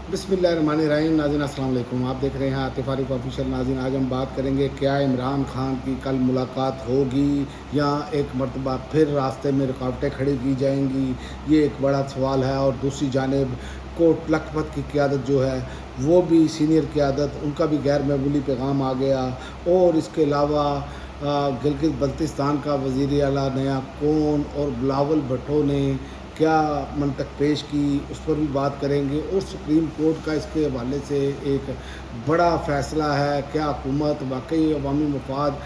बिस्मिल्लाहिर्रहमानिर्रहीम। नाज़रीन अस्सलाम वालेकुम। आप देख रहे हैं आतिफ आरिफ ऑफिशियल। नाज़रीन आज हम बात करेंगे क्या इमरान खान की कल मुलाकात होगी या एक मरतबा फिर रास्ते में रुकावटें खड़ी की जाएंगी, ये एक बड़ा सवाल है। और दूसरी जानिब कोट लखपत की क़यादत जो है वो भी सीनियर क़यादत, उनका भी गैर मामूली पैगाम आ गया। और इसके अलावा गिलगित बल्तिस्तान का वज़ीर आला नया कौन और बिलावल भुट्टो ने क्या मंतक पेश की, उस पर भी बात करेंगे। और सुप्रीम कोर्ट का इसके हवाले से एक बड़ा फ़ैसला है, क्या हुकूमत वाकई अवामी मफाद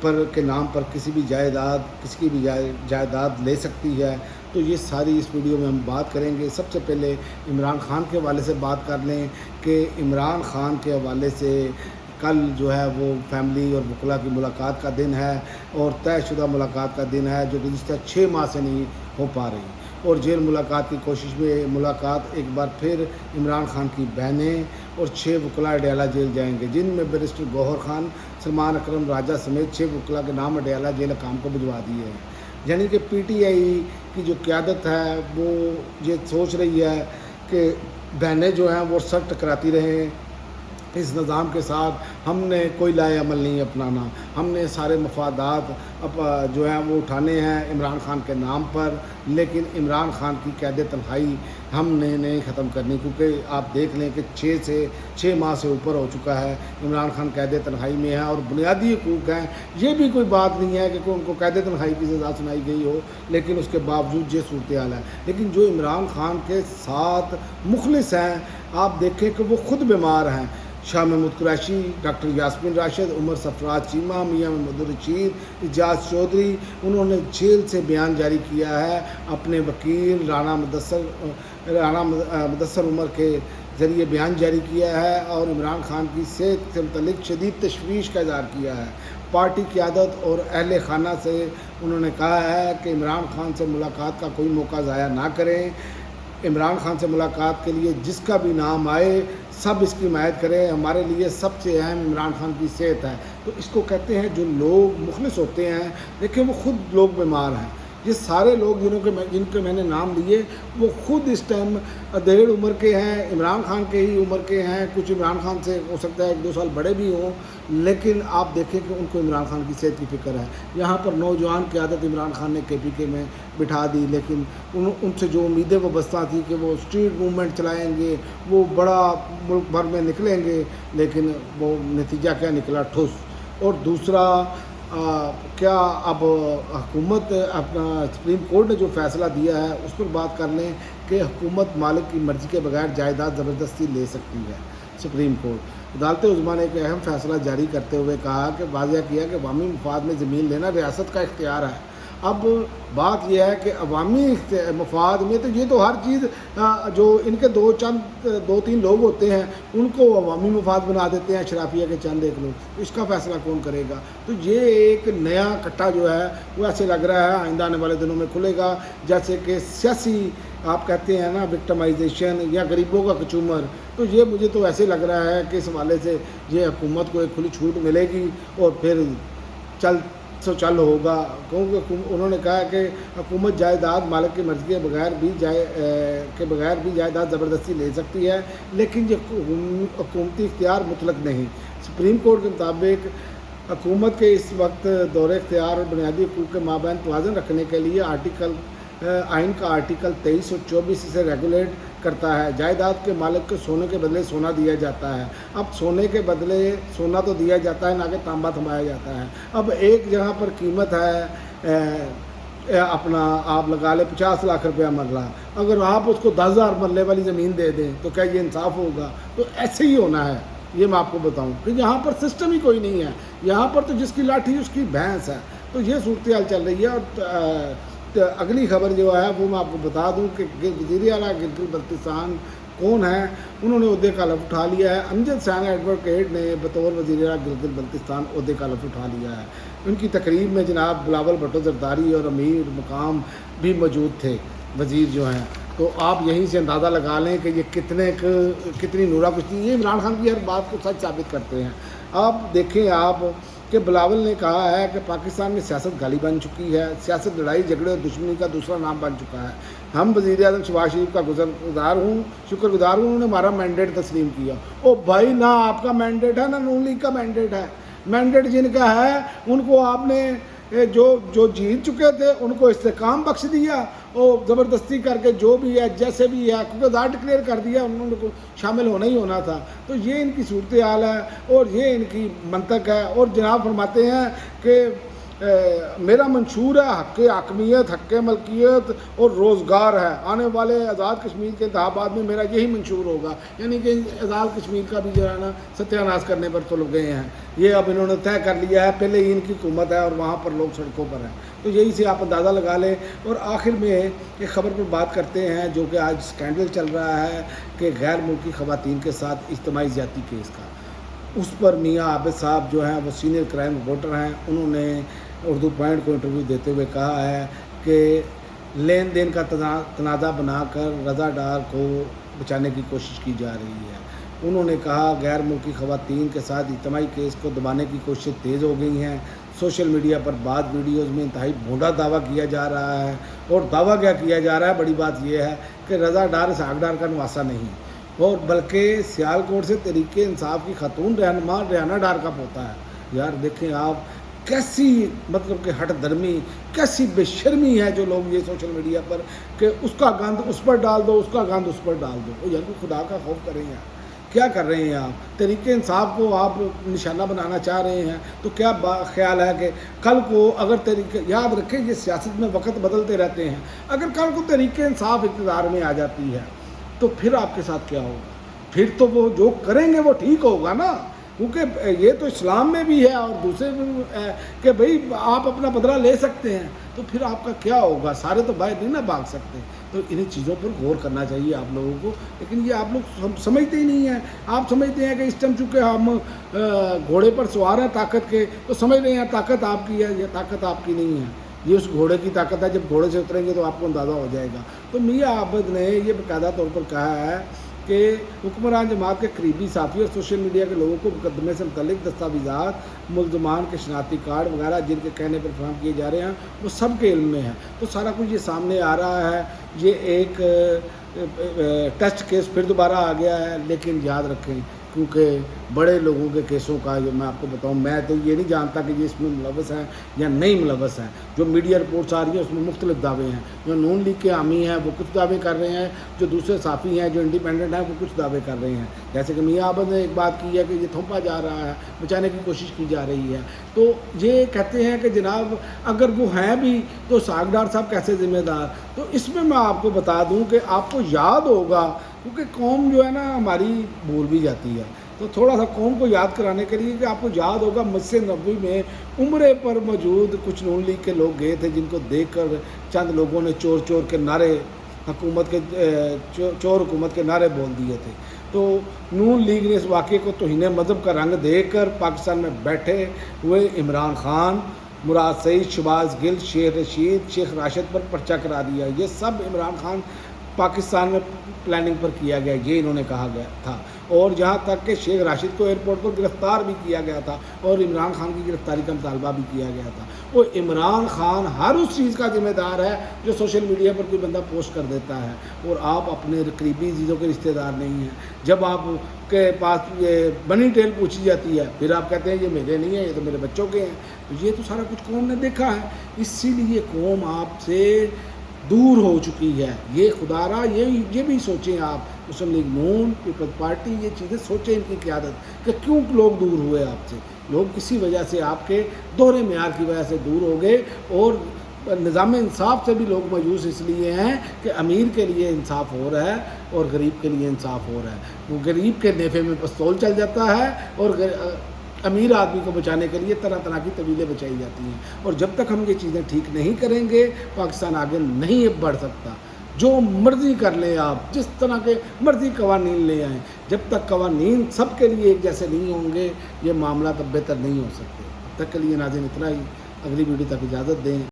पर के नाम पर किसी भी जायदाद किसी की भी जायदाद ले सकती है। तो ये सारी इस वीडियो में हम बात करेंगे। सबसे पहले इमरान खान के हवाले से बात कर लें कि इमरान खान के हवाले से कल जो है वो फैमिली और वकला की मुलाकात का दिन है और तयशुदा मुलाकात का दिन है, जो गुज़िश्ता 6 माह से नहीं हो पा रही। और जेल मुलाकात की कोशिश में मुलाकात एक बार फिर इमरान खान की बहनें और 6 वकला अडयाला जेल जाएंगे, जिनमें बैरिस्टर गौहर खान, सलमान अकरम राजा समेत 6 वकला के नाम अडयाला जेल हकाम को भिजवा दिए हैं। यानी कि PTI की जो क़यादत है वो ये सोच रही है कि बहनें जो हैं वो सर टकराती रहें इस निज़ाम के साथ। हमने कोई लाए अमल नहीं अपनाना, हमने सारे मफादात जो हैं वो उठाने हैं इमरान खान के नाम पर, लेकिन इमरान खान की कैद तन्हाई हमने नहीं ख़त्म करनी। क्योंकि आप देख लें कि 6 माह से ऊपर हो चुका है इमरान खान कैद तन्हाई में है। और बुनियादी हकूक़ हैं, ये भी कोई बात नहीं है कि उनको कैद तन्हाई की सज़ा सुनाई गई हो, लेकिन उसके बावजूद ये सूरत हाल है। लेकिन जो इमरान खान के साथ मुखलिस हैं, आप देखें कि वो ख़ुद बीमार हैं। शाह महमूद कुरैशी, डॉक्टर यास्मीन राशिद, उमर सरफराज चीमा, मियाँ महमूद रशीद, इजाज़ चौधरी, उन्होंने जेल से बयान जारी किया है अपने वकील राना मुदस्सर उमर के ज़रिए बयान जारी किया है और इमरान खान की सेहत से मुतल्लिक़ शदीद तशवीश का इज़हार किया है। पार्टी क़यादत और अहले खाना से उन्होंने कहा है कि इमरान खान से मुलाकात का कोई मौका ज़ाया ना करें। इमरान खान से मुलाकात के लिए जिसका भी नाम आए सब इसकी हिमायत करें। हमारे लिए सबसे अहम इमरान खान की सेहत है। तो इसको कहते हैं जो लोग मुखलिस होते हैं, देखिए वो ख़ुद लोग बीमार हैं। ये सारे लोग जिनके मैंने नाम लिए वो ख़ुद इस टाइम अधेड़ उम्र के हैं, इमरान खान के ही उम्र के हैं। कुछ इमरान खान से हो सकता है 1-2 साल बड़े भी हों, लेकिन आप देखें कि उनको इमरान खान की सेहत की फ़िक्र है। यहाँ पर नौजवान क़यादत इमरान खान ने KPK में बिठा दी, लेकिन उनसे जो उम्मीदें वाबस्ता थी कि वो स्ट्रीट मूवमेंट चलाएँगे, वो बड़ा मुल्क भर में निकलेंगे, लेकिन वो नतीजा क्या निकला, ठुस। और दूसरा क्या अब हुकूमत अपना सुप्रीम कोर्ट ने जो फ़ैसला दिया है उस पर बात कर लें कि हुकूमत मालिक की मर्ज़ी के बगैर जायदाद ज़बरदस्ती ले सकती है। सुप्रीम कोर्ट अदालत उज़्मा ने एक अहम फ़ैसला जारी करते हुए कहा कि वाज़ेह किया कि अवामी मफाद में ज़मीन लेना रियासत का इख्तियार है। अब बात यह है कि अवामी मफाद में तो ये तो हर चीज़ जो इनके 2-3 लोग होते हैं उनको अवामी मफाद बना देते हैं, शराफिया के चंद एक लोग। इसका फ़ैसला कौन करेगा? तो ये एक नया कट्टा जो है वो ऐसे लग रहा है आइंदा आने वाले दिनों में खुलेगा, जैसे कि सियासी आप कहते हैं ना विक्टिमाइजेशन या गरीबों का कचूमर। तो ये मुझे तो ऐसे लग रहा है कि इस हवाले से ये हुकूमत को एक खुली छूट मिलेगी और फिर चल होगा। क्योंकि उन्होंने कहा कि हुकूमत जायदाद मालिक की मर्ज़ी के बगैर भी जायदाद ज़बरदस्ती ले सकती है, लेकिन ये हुकूमती इख्तियार मुतलक नहीं। सुप्रीम कोर्ट के मुताबिक हुकूमत के इस वक्त दौरे इख्तियार और बुनियादी हकूक़ के माबैन तवाज़ुन रखने के लिए आइन का आर्टिकल 23 और 24 इसे रेगुलेट करता है। जायदाद के मालिक को सोने के बदले सोना दिया जाता है। अब सोने के बदले सोना तो दिया जाता है, ना कि तांबा थमाया जाता है। अब एक जगह पर कीमत है अपना आप लगा ले 50 लाख रुपया मरला, अगर आप उसको 10,000 मरले वाली ज़मीन दे दें तो क्या ये इंसाफ होगा? तो ऐसे ही होना है। ये मैं आपको बताऊं कि यहाँ पर सिस्टम ही कोई नहीं है। यहाँ पर तो जिसकी लाठी उसकी भैंस है। तो ये सूरत हाल चल रही है। और अगली खबर जो है वो मैं आपको बता दूं कि वज़ीर आला गिलगित बल्तिस्तान कौन है, उन्होंने ओहदे का लफ्ज़ उठा लिया है। अमजद साना एडवोकेट ने बतौर वज़ीर आला गिलगित बल्तिस्तान ओहदे का लफ्ज़ उठा लिया है। उनकी तकरीब में जनाब बिलावल भुट्टो ज़रदारी और अमीर मकाम भी मौजूद थे, वज़ीर जो हैं। तो आप यहीं से अंदाज़ा लगा लें कि ये कितनी नूरा कुश्ती, ये इमरान खान की हर बात को सच साबित करते हैं। आप देखें आप कि बिलावल ने कहा है कि पाकिस्तान में सियासत गाली बन चुकी है, सियासत लड़ाई झगड़े और दुश्मनी का दूसरा नाम बन चुका है। ہم وزیر اعظم شہباز شریف کا شکر گزار ہوں، انہوں نے ہمارا مینڈیٹ تسلیم کیا۔ او بھائی، نہ آپ کا مینڈیٹ ہے نہ نون لیگ کا مینڈیٹ ہے۔ مینڈیٹ جن کا ہے ان کو آپ نے جو جیت چکے تھے ان کو استحکام بخش دیا، اور زبردستی کر کے جو بھی ہے جیسے بھی ہے کیونکہ آزاد ڈکلیئر کر دیا، انہوں نے شامل ہونا ہی ہونا تھا۔ تو یہ ان کی صورتحال ہے اور یہ ان کی منطق ہے۔ اور جناب فرماتے ہیں کہ میرا منشور ہے حق حاکمیت، حق ملکیت اور روزگار ہے، آنے والے آزاد کشمیر کے انتخابات میں میرا یہی منشور ہوگا، یعنی کہ آزاد کشمیر کا بھی جو ہے نا ستیہ ناش کرنے پر تو لگ گئے ہیں۔ یہ اب انہوں نے طے کر لیا ہے، پہلے ہی ان کی حکومت ہے اور وہاں پر لوگ سڑکوں پر ہیں۔ تو یہی سے آپ اندازہ لگا لیں۔ اور آخر میں ایک خبر پر بات کرتے ہیں جو کہ آج سکینڈل چل رہا ہے کہ غیر ملکی خواتین کے ساتھ اجتماعی زیادتی کیس کا۔ اس پر میاں عابد صاحب جو ہیں وہ سینئر کرائم رپورٹر ہیں، انہوں نے اردو پوائنٹ کو انٹرویو دیتے ہوئے کہا ہے کہ لین دین کا تنازع بنا کر رضا ڈار کو بچانے کی کوشش کی جا رہی ہے۔ انہوں نے کہا غیر ملکی خواتین کے ساتھ اجتماعی کیس کو دبانے کی کوششیں تیز ہو گئی ہیں۔ سوشل میڈیا پر بعض ویڈیوز میں انتہائی بھونڈا دعویٰ کیا جا رہا ہے، اور دعویٰ کیا کیا جا رہا ہے، بڑی بات یہ ہے کہ رضا ڈار اسحاق ڈار کا نواسہ نہیں، اور بلکہ سیالکوٹ سے تحریک انصاف کی خاتون رہنما ریحانہ ڈار کا پوتا ہے۔ یار دیکھیں آپ، کیسی مطلب کہ ہٹ درمی، کیسی بے شرمی ہے جو لوگ یہ سوشل میڈیا پر کہ اس کا گند اس پر ڈال دو، اس کا گند اس پر ڈال دو۔ یار کوئی خدا کا خوف کریں یار، کیا کر رہے ہیں آپ؟ تحریک انصاف کو آپ نشانہ بنانا چاہ رہے ہیں تو کیا خیال ہے کہ کل کو اگر یاد رکھیں یہ سیاست میں وقت بدلتے رہتے ہیں، اگر کل کو تحریک انصاف اقتدار میں آ جاتی ہے تو پھر آپ کے ساتھ کیا ہوگا؟ پھر تو وہ جو کریں گے وہ ٹھیک ہوگا نا، کیونکہ یہ تو اسلام میں بھی ہے اور دوسرے میں ہے کہ بھئی آپ اپنا بدلہ لے سکتے ہیں، تو پھر آپ کا کیا ہوگا؟ سارے تو باہر نہیں نہ بھاگ سکتے۔ تو انہیں چیزوں پر غور کرنا چاہیے آپ لوگوں کو، لیکن یہ آپ لوگ سمجھتے ہی نہیں ہیں۔ آپ سمجھتے ہیں کہ اس ٹائم چونکہ ہم گھوڑے پر سوار ہیں طاقت کے، تو سمجھ رہے ہیں طاقت آپ کی ہے، یہ طاقت آپ کی نہیں ہے، یہ اس گھوڑے کی طاقت ہے۔ جب گھوڑے سے اتریں گے تو آپ کو اندازہ ہو جائے گا۔ تو میاں عابد نے یہ باقاعدہ طور پر کہا ہے کہ حکمران جماعت کے قریبی ساتھی اور سوشل میڈیا کے لوگوں کو مقدمے سے متعلق دستاویزات، ملزمان کے شناختی کارڈ وغیرہ جن کے کہنے پر فراہم کیے جا رہے ہیں وہ سب کے علم میں ہیں۔ تو سارا کچھ یہ سامنے آ رہا ہے۔ یہ ایک ٹیسٹ کیس پھر دوبارہ آ گیا ہے، لیکن یاد رکھیں کیونکہ بڑے لوگوں کے کیسوں کا جو میں آپ کو بتاؤں، میں تو یہ نہیں جانتا کہ یہ اس میں ملوث ہیں یا نہیں ملوث ہیں۔ جو میڈیا رپورٹس آ رہی ہیں اس میں مختلف دعوے ہیں، جو نون لیگ کے حامی ہیں وہ کچھ دعوے کر رہے ہیں، جو دوسرے صحافی ہیں جو انڈیپینڈنٹ ہیں وہ کچھ دعوے کر رہے ہیں۔ جیسے کہ میاں عابد نے ایک بات کی ہے کہ یہ تھوپا جا رہا ہے، بچانے کی کوشش کی جا رہی ہے۔ تو یہ کہتے ہیں کہ جناب اگر وہ ہیں بھی تو اسحاق ڈار صاحب کیسے ذمہ دار؟ تو اس میں میں آپ کو بتا دوں کہ آپ کو یاد ہوگا، کیونکہ قوم جو ہے نا ہماری بھول بھی جاتی ہے، تو تھوڑا سا قوم کو یاد کرانے کے لیے کہ آپ کو یاد ہوگا مسجد نبوی میں عمرے پر موجود کچھ نون لیگ کے لوگ گئے تھے، جن کو دیکھ کر چند لوگوں نے چور چور کے نعرے چور حکومت کے نعرے بول دیے تھے۔ تو نون لیگ نے اس واقعے کو توہین مذہب کا رنگ دے کر پاکستان میں بیٹھے ہوئے عمران خان، مراد سعید، شہباز گل، شیخ رشید، شیخ راشد پر پرچہ کرا دیا۔ یہ سب عمران خان پاکستان میں پلاننگ پر کیا گیا، یہ انہوں نے کہا گیا تھا۔ اور جہاں تک کہ شیخ راشد کو ایئرپورٹ پر گرفتار بھی کیا گیا تھا اور عمران خان کی گرفتاری کا مطالبہ بھی کیا گیا تھا۔ وہ عمران خان ہر اس چیز کا ذمہ دار ہے جو سوشل میڈیا پر کوئی بندہ پوسٹ کر دیتا ہے، اور آپ اپنے قریبی چیزوں کے رشتہ دار نہیں ہیں۔ جب آپ کے پاس یہ بنی ٹیل پوچھی جاتی ہے پھر آپ کہتے ہیں یہ میرے نہیں ہیں، یہ تو میرے بچوں کے ہیں۔ تو یہ تو سارا کچھ قوم نے دیکھا ہے، اسی لیے قوم آپ سے دور ہو چکی ہے۔ یہ خدا را یہ بھی سوچیں آپ، مسلم لیگ نون، پیپلز پارٹی، یہ چیزیں سوچیں ان کی قیادت کہ کیوں لوگ دور ہوئے آپ سے۔ لوگ اسی وجہ سے آپ کے دوہرے معیار کی وجہ سے دور ہو گئے، اور نظام انصاف سے بھی لوگ مایوس اس لیے ہیں کہ امیر کے لیے انصاف ہو رہا ہے اور غریب کے لیے انصاف ہو رہا ہے۔ وہ غریب کے نیفے میں پستول چل جاتا ہے اور امیر آدمی کو بچانے کے لیے طرح طرح کی طویلیں بچائی جاتی ہیں۔ اور جب تک ہم یہ چیزیں ٹھیک نہیں کریں گے پاکستان آگے نہیں بڑھ سکتا۔ جو مرضی کر لیں آپ، جس طرح کے مرضی قوانین لے آئیں، جب تک قوانین سب کے لیے ایک جیسے نہیں ہوں گے یہ معاملات اب بہتر نہیں ہو سکتے۔ اب تک کے لیے ناظرین اتنا ہی، اگلی ویڈیو تک اجازت دیں۔